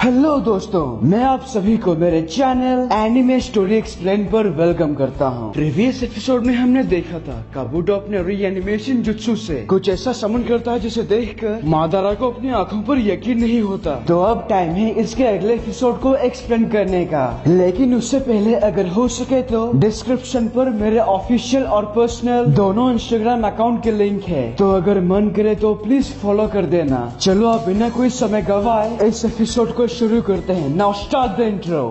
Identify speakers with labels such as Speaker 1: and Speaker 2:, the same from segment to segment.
Speaker 1: Hello दोस्तों, मैं आप सभी को मेरे चैनल एनिमे स्टोरी एक्सप्लेन पर वेलकम करता हूँ। प्रीवियस एपिसोड में हमने देखा था काबूटो अपने रीएनिमेशन जुत्सु से कुछ ऐसा समन करता है जिसे देखकर मादारा को अपनी आंखों पर यकीन नहीं होता। तो अब टाइम है इसके अगले एपिसोड को एक्सप्लेन करने का, लेकिन उससे पहले अगर हो सके तो डिस्क्रिप्शन पर मेरे ऑफिशियल और पर्सनल दोनों इंस्टाग्राम अकाउंट के लिंक है, तो अगर मन करे तो प्लीज फॉलो कर देना। चलो अब बिना कोई समय गवाए इस एपिसोड को शुरू करते हैं। Now start the intro.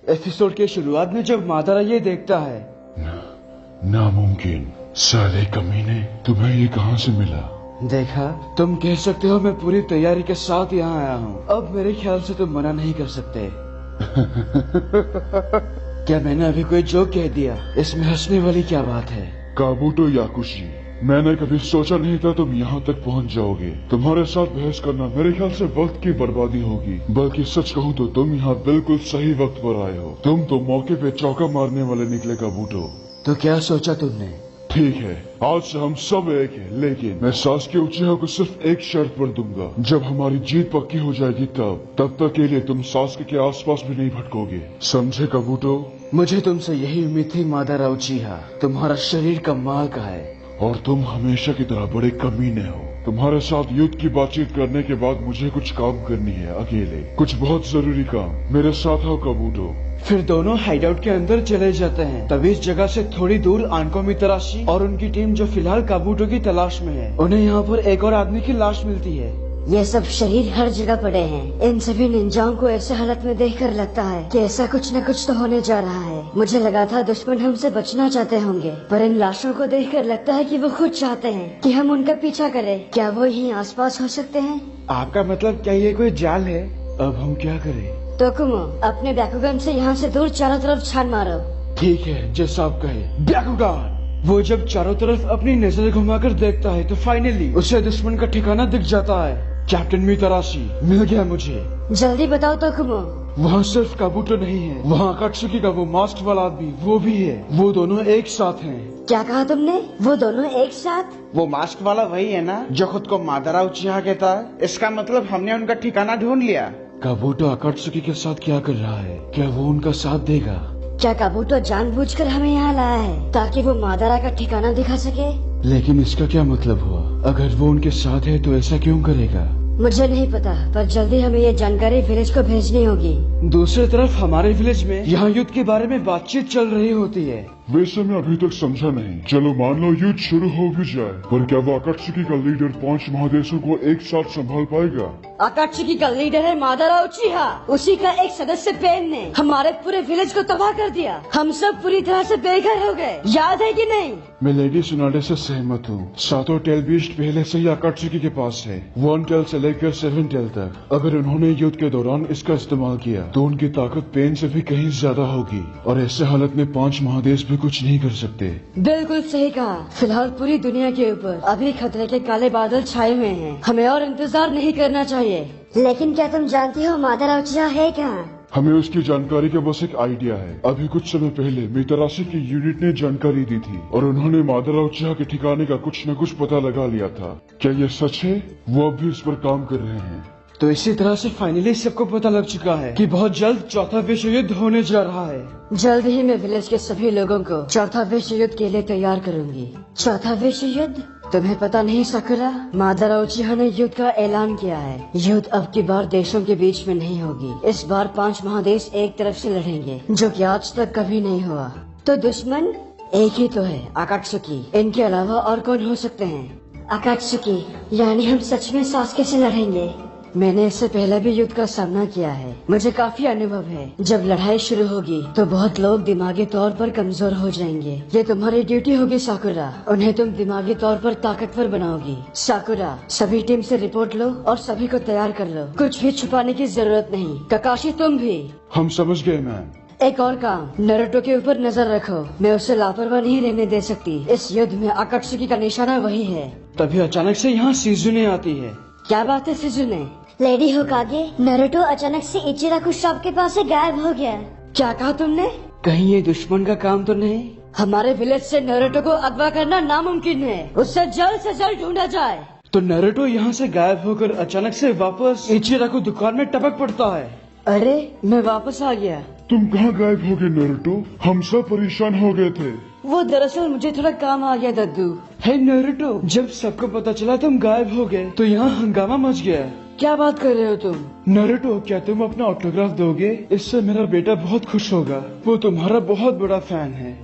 Speaker 1: Episode के शुरुआत में जब मादारा ये देखता है,
Speaker 2: नामुमकिन, साले कमीने, तुम्हें ये कहाँ से मिला?
Speaker 1: देखा, तुम कह सकते हो मैं पूरी तैयारी के साथ यहाँ आया हूँ। अब मेरे ख्याल से तुम मना नहीं कर सकते। क्या मैंने अभी कोई जोक कह दिया? इसमें हंसने वाली क्या बात है?
Speaker 2: काबूटो याकुशी, मैंने कभी सोचा नहीं था तुम यहाँ तक पहुँच जाओगे। तुम्हारे साथ बहस करना मेरे ख्याल से वक्त की बर्बादी होगी। बल्कि सच कहूँ तो तुम यहाँ बिल्कुल सही वक्त पर आए हो। तुम तो मौके पे चौका मारने वाले निकले काबूटो।
Speaker 1: तो क्या सोचा तुमने?
Speaker 2: ठीक है, आज से हम सब एक हैं, लेकिन मैं सासुके उचिहा को सिर्फ एक शर्त पर दूंगा। जब हमारी जीत पक्की हो जाएगी तब तक के लिए तुम सासुके के आसपास भी नहीं भटकोगे, समझे काबूटो?
Speaker 1: मुझे तुमसे यही उम्मीद थी मादारा उचिहा। तुम्हारा शरीर कमाल का है
Speaker 2: और तुम हमेशा की तरह बड़े कमीने हो। तुम्हारे साथ युद्ध की बातचीत करने के बाद मुझे कुछ काम करनी है, अकेले, कुछ बहुत जरूरी काम। मेरे साथ आओ काबूटो।
Speaker 1: फिर दोनों हाइडआउट के अंदर चले जाते हैं। तभी इस जगह से थोड़ी दूर आंको मितराशी और उनकी टीम, जो फिलहाल काबूटो की तलाश में है, उन्हें यहाँ पर एक और आदमी की लाश मिलती है।
Speaker 3: ये सब शरीर हर जगह पड़े हैं। इन सभी निंजाओं को ऐसे हालत में देखकर लगता है कि ऐसा कुछ न कुछ तो होने जा रहा है। मुझे लगा था दुश्मन हमसे बचना चाहते होंगे, पर इन लाशों को देखकर लगता है कि वो खुद चाहते हैं कि हम उनका पीछा करें। क्या वो यहीं आसपास हो सकते हैं?
Speaker 1: आपका मतलब क्या ये कोई जाल है? अब हम क्या करें?
Speaker 3: तोकुमो, अपने बैकुगन से यहाँ से दूर चारों तरफ छान मारो।
Speaker 1: ठीक है, जैसा आप कहे। ब्याकुगान! वो जब चारों तरफ अपनी नजर घुमाकर देखता है तो फाइनली उसे दुश्मन का ठिकाना दिख जाता है। कैप्टन मितराशी मिल गया मुझे।
Speaker 3: जल्दी बताओ तोकुमो।
Speaker 1: वहाँ सिर्फ काबूटो नहीं है, वहाँ अकात्सुकी का वो मास्क वाला आदमी वो भी है। वो दोनों एक साथ हैं।
Speaker 3: क्या कहा तुमने? वो दोनों एक साथ?
Speaker 1: वो मास्क वाला वही है ना जो खुद को मादारा उचिहा कहता है? इसका मतलब हमने उनका ठिकाना ढूंढ लिया। काबूटो अकात्सुकी के साथ क्या कर रहा है? क्या वो उनका साथ देगा?
Speaker 3: क्या काबूटो जानबूझकर हमें यहाँ लाया है ताकि वो मादारा का ठिकाना दिखा सके?
Speaker 1: लेकिन इसका क्या मतलब हुआ? अगर वो उनके साथ है तो ऐसा क्यों करेगा?
Speaker 3: मुझे नहीं पता, पर जल्दी हमें ये जानकारी विलेज को भेजनी होगी।
Speaker 1: दूसरी तरफ हमारे विलेज में यहाँ युद्ध के बारे में बातचीत चल रही होती है।
Speaker 2: वैसे मैं अभी तक समझा नहीं। चलो मान लो युद्ध शुरू हो भी जाए, पर क्या वो अकात्सुकी का लीडर 5 महादेशों को एक साथ संभाल पाएगा?
Speaker 3: अकात्सुकी का लीडर है मादारा उचिहा। उसी का एक सदस्य पेन ने हमारे पूरे विलेज को तबाह कर दिया। हम सब पूरी तरह से बेघर हो गए, याद है कि नहीं?
Speaker 1: मैं लेडी सुनाडे से सहमत हूँ। 7 टेल बीस्ट पहले से ही अकात्सुकी के पास है, 1 टेल से लेकर 7 टेल तक। अगर उन्होंने युद्ध के दौरान इसका इस्तेमाल किया तो उनकी ताकत पेन से भी कहीं ज्यादा होगी, और ऐसे हालत में 5 महादेश भी कुछ नहीं कर सकते।
Speaker 3: बिल्कुल सही कहा। फिलहाल पूरी दुनिया के ऊपर अभी खतरे के काले बादल छाए हुए हैं। हमें और इंतजार नहीं करना चाहिए। लेकिन क्या तुम जानती हो मादारा उचिहा है कहाँ?
Speaker 2: हमें उसकी जानकारी का बस एक आइडिया है। अभी कुछ समय पहले मितराशी की यूनिट ने जानकारी दी थी और उन्होंने मादारा उचिहा के ठिकाने का कुछ न कुछ पता लगा लिया था। क्या ये सच है? वो अब भी इस पर काम कर रहे हैं।
Speaker 1: तो इसी तरह से फाइनली सबको पता लग चुका है कि बहुत जल्द चौथा विश्व युद्ध होने जा रहा है।
Speaker 3: जल्द ही मैं विलेज के सभी लोगों को चौथा विश्व युद्ध के लिए तैयार करूंगी। चौथा विश्व युद्ध? तुम्हें पता नहीं साकुरा, मादारा उचिहा ने युद्ध का ऐलान किया है। युद्ध अब की बार देशों के बीच में नहीं होगी। इस बार 5 महादेश एक तरफ से लड़ेंगे, जो कि आज तक कभी नहीं हुआ। तो दुश्मन एक ही तो है, अकात्सुकी। इनके अलावा और कौन हो सकते हैं? अकात्सुकी, यानी हम सच में सासुके से लड़ेंगे। मैंने इससे पहले भी युद्ध का सामना किया है, मुझे काफी अनुभव है। जब लड़ाई शुरू होगी तो बहुत लोग दिमागी तौर पर कमजोर हो जाएंगे। ये तुम्हारी ड्यूटी होगी साकुरा, उन्हें तुम दिमागी तौर पर ताकतवर बनाओगी। साकुरा, सभी टीम से रिपोर्ट लो और सभी को तैयार कर लो। कुछ भी छुपाने की जरूरत नहीं। ककाशी, तुम भी।
Speaker 1: हम समझ गए मैम।
Speaker 3: एक और काम, नारुतो के ऊपर नजर रखो। मैं उसे लापरवाह नहीं रहने दे सकती। इस युद्ध में अकात्सुकी का निशाना वही है।
Speaker 1: तभी अचानक से यहाँ सिजुने आती है।
Speaker 3: क्या बात है सिजुने?
Speaker 4: लेडी होकागे, नारुतो अचानक से इचिराकु शॉप के पास से गायब हो गया।
Speaker 3: क्या कहा तुमने? कहीं ये दुश्मन का काम तो नहीं? हमारे विलेज से नारुतो को अगवा करना नामुमकिन है। उससे जल्द से जल्द ढूंढा जाए।
Speaker 1: तो नारुतो यहाँ से गायब होकर अचानक से वापस इचिराकु दुकान में टपक पड़ता है।
Speaker 3: अरे मैं वापस आ गया।
Speaker 2: तुम कहाँ गायब हो गए नारुतो? हम सब परेशान हो गए थे।
Speaker 3: वो दरअसल मुझे थोड़ा काम आ गया दद्दू।
Speaker 1: हे नारुतो, जब सबको पता चला तुम गायब हो गए तो यहाँ हंगामा मच गया।
Speaker 3: क्या बात कर रहे हो तुम?
Speaker 1: नारुतो, क्या तुम अपना ऑटोग्राफ दोगे? इससे मेरा बेटा बहुत खुश होगा। वो तुम्हारा बहुत बड़ा फैन है।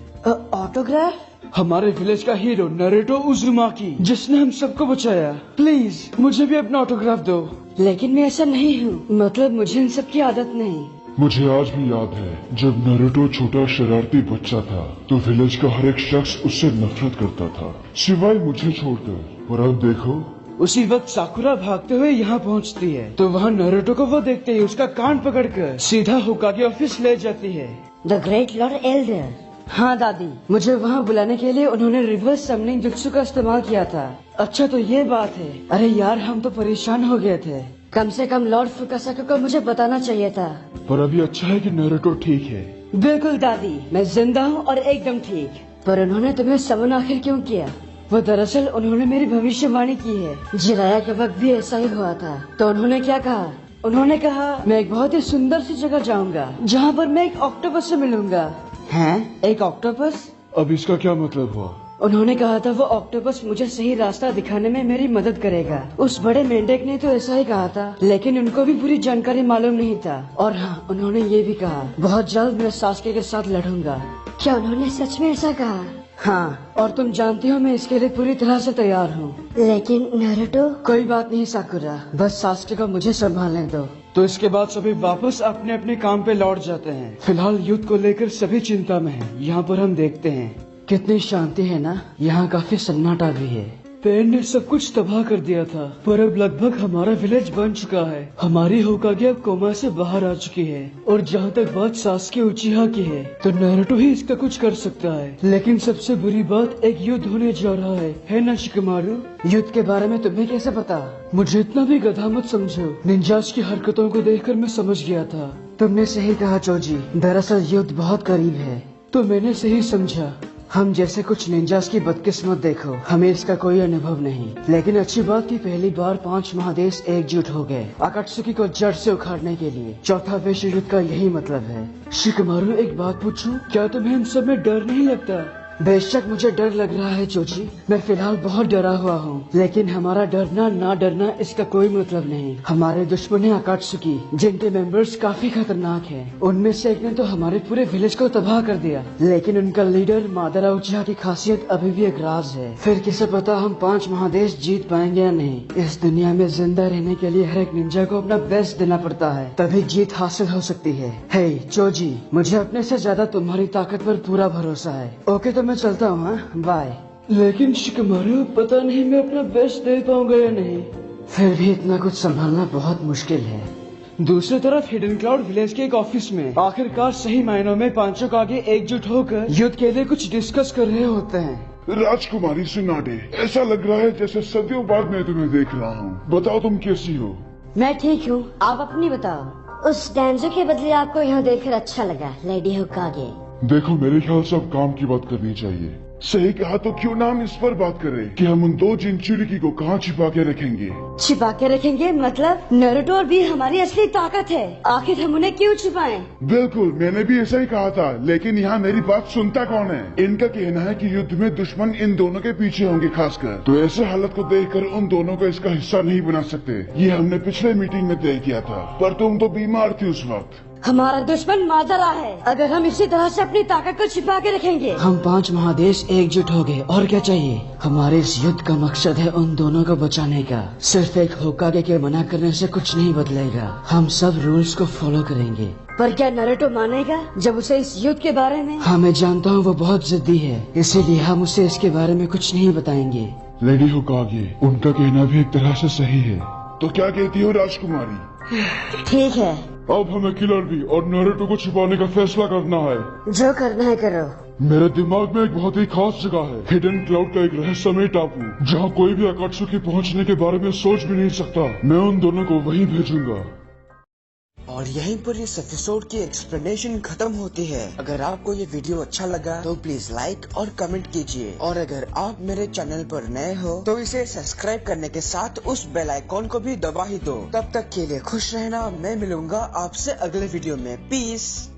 Speaker 3: ऑटोग्राफ?
Speaker 1: हमारे विलेज का हीरो नारुतो उज़ुमाकी, जिसने हम सबको बचाया। प्लीज मुझे भी अपना ऑटोग्राफ दो।
Speaker 3: लेकिन मैं ऐसा नहीं हूँ। मतलब मुझे इन सब की आदत नहीं।
Speaker 2: मुझे आज भी याद है जब नारुतो छोटा शरारती बच्चा था तो विलेज का हर एक शख्स उससे नफरत करता था, सिवाय मुझे छोड़कर। और अब देखो।
Speaker 1: उसी वक्त साकुरा भागते हुए यहाँ पहुँचती है तो वहाँ नारुतो को वो देखते ही उसका कान पकड़कर सीधा होकागे ऑफिस ले जाती है।
Speaker 3: The great Lord Elder. हाँ दादी, मुझे वहाँ बुलाने के लिए उन्होंने रिवर्स समनिंग जुत्सु का इस्तेमाल किया था। अच्छा तो ये बात है। अरे यार, हम तो परेशान हो गए थे। कम से कम लॉर्ड फुकासाका को मुझे बताना चाहिए था।
Speaker 2: पर अभी अच्छा है कि नारुतो ठीक है।
Speaker 3: बिल्कुल दादी, मैं जिंदा हूँ और एकदम ठीक। पर उन्होंने तुम्हें समन आखिर क्यों किया? वो दरअसल उन्होंने मेरी भविष्यवाणी की है। जिराया के वक्त भी ऐसा ही हुआ था। तो उन्होंने क्या कहा? उन्होंने कहा मैं एक बहुत ही सुंदर सी जगह जाऊंगा जहाँ पर मैं एक ऑक्टोपस से मिलूंगा। हैं? एक ऑक्टोपस?
Speaker 2: अब इसका क्या मतलब हुआ?
Speaker 3: उन्होंने कहा था वो ऑक्टोपस मुझे सही रास्ता दिखाने में मेरी मदद करेगा। उस बड़े मेंढक ने तो ऐसा ही कहा था, लेकिन उनको भी पूरी जानकारी मालूम नहीं था। और हाँ, उन्होंने ये भी कहा बहुत जल्द मैं सास्के के साथ लड़ूंगा।
Speaker 4: क्या उन्होंने सच में ऐसा कहा?
Speaker 3: हाँ, और तुम जानती हो मैं इसके लिए पूरी तरह से तैयार हूँ।
Speaker 4: लेकिन नारुतो?
Speaker 3: कोई बात नहीं साकुरा, बस सास्के को मुझे संभालने दो।
Speaker 1: तो इसके बाद सभी वापस अपने अपने काम पे लौट जाते हैं। फिलहाल युद्ध को लेकर सभी चिंता में हैं। यहाँ पर हम देखते हैं कितनी शांति है ना। यहाँ काफी सन्नाटा भी है। पेड़ ने सब कुछ तबाह कर दिया था, पर अब लगभग हमारा विलेज बन चुका है। हमारी होकागे अब कोमा से बाहर आ चुकी है। और जहाँ तक बात सास्के उचिहा की है तो नारुतो ही इसका कुछ कर सकता है। लेकिन सबसे बुरी बात, एक युद्ध होने जा रहा है ना शिकमारू? युद्ध के बारे में तुम्हें कैसे पता? मुझे इतना भी गधा मत समझो। निंजास की हरकतों को देखकर मैं समझ गया था। तुमने सही कहा चोजी, दरअसल युद्ध बहुत करीब है। तो मैंने सही समझा। हम जैसे कुछ निंजास की बदकिस्मत देखो, हमें इसका कोई अनुभव नहीं। लेकिन अच्छी बात की पहली बार 5 महादेश एकजुट हो गए अकात्सुकी को जड़ से उखाड़ने के लिए। चौथा विश्व युद्ध का यही मतलब है। शिकमारू, एक बात पूछूं, क्या तुम्हें इन सब में डर नहीं लगता? बेशक मुझे डर लग रहा है चोची, मैं फिलहाल बहुत डरा हुआ हूँ। लेकिन हमारा डरना ना डरना इसका कोई मतलब नहीं। हमारे दुश्मन है अकात्सुकी, जिनके मेंबर्स काफी खतरनाक हैं। उनमें से एक ने तो हमारे पूरे विलेज को तबाह कर दिया। लेकिन उनका लीडर मादारा उचिहा की खासियत अभी भी एक राज है। फिर किसे पता हम 5 महादेश जीत पाएंगे या नहीं। इस दुनिया में जिंदा रहने के लिए हर एक निंजा को अपना बेस्ट देना पड़ता है, तभी जीत हासिल हो सकती है। हे चोजी, मुझे अपने से ज्यादा तुम्हारी ताकत पर पूरा भरोसा है। ओके तो मैं चलता हूँ, हाँ बाय। लेकिन शिकमारू, पता नहीं मैं अपना बेस्ट दे पाऊंगा या नहीं। फिर भी इतना कुछ संभालना बहुत मुश्किल है। दूसरी तरफ हिडन क्लाउड विलेज के एक ऑफिस में आखिरकार सही मायनों में पांचों कागे एकजुट होकर युद्ध के लिए कुछ डिस्कस कर रहे होते हैं।
Speaker 2: राजकुमारी सुनाडे, ऐसा लग रहा है जैसे सदियों बाद मैं तुम्हें देख रहा हूँ। बताओ तुम कैसी हो?
Speaker 3: मैं ठीक हूँ, आप अपनी बताओ।
Speaker 4: उस डांजो के बदले आपको यहाँ देखकर अच्छा लगा लेडी होकागे।
Speaker 2: देखो, मेरे ख्याल से अब काम की बात करनी चाहिए। सही कहा, तो क्यों ना हम इस पर बात करें कि हम उन 2 जिनचुरिकी को कहाँ छिपा के रखेंगे।
Speaker 3: छिपा के रखेंगे मतलब? नारुतो भी हमारी असली ताकत है, आखिर हम उन्हें क्यों छिपाएं?
Speaker 2: बिल्कुल, मैंने भी ऐसा ही कहा था। लेकिन यहाँ मेरी बात सुनता कौन है? इनका कहना है कि युद्ध में दुश्मन इन दोनों के पीछे होंगे खासकर। तो ऐसे हालत को देखकर उन दोनों को इसका हिस्सा नहीं बना सकते। ये हमने पिछले मीटिंग में तय किया था, पर तुम तो बीमार थी उस वक्त।
Speaker 3: हमारा दुश्मन मादारा है। अगर हम इसी तरह से अपनी ताकत को छिपा के रखेंगे, हम 5 महादेश एकजुट हो गए, और क्या चाहिए? हमारे इस युद्ध का मकसद है उन दोनों को बचाने का। सिर्फ एक होकागे के मना करने से कुछ नहीं बदलेगा। हम सब रूल्स को फॉलो करेंगे। पर क्या नारुतो मानेगा जब उसे इस युद्ध के बारे में? हाँ, मैं जानता हूँ वो बहुत जिद्दी है, इसीलिए हम उसे इसके बारे में कुछ नहीं बताएंगे।
Speaker 2: लेडी होकागे, उनका कहना भी एक तरह से सही है। तो क्या कहती हो राजकुमारी?
Speaker 3: ठीक है,
Speaker 2: अब हमें किलर भी और नारुतो को छिपाने का फैसला करना है।
Speaker 3: जो करना है करो।
Speaker 2: मेरे दिमाग में एक बहुत ही खास जगह है, हिडन क्लाउड का एक रहस्यमय टापू, जहाँ कोई भी आकाशुकी पहुँचने के बारे में सोच भी नहीं सकता। मैं उन दोनों को वहीं भेजूंगा।
Speaker 1: और यहीं पर इस एपिसोड की एक्सप्लेनेशन खत्म होती है। अगर आपको ये वीडियो अच्छा लगा तो प्लीज लाइक और कमेंट कीजिए, और अगर आप मेरे चैनल पर नए हो तो इसे सब्सक्राइब करने के साथ उस बेल आइकॉन को भी दबा ही दो। तब तक के लिए खुश रहना। मैं मिलूंगा आपसे अगले वीडियो में। पीस।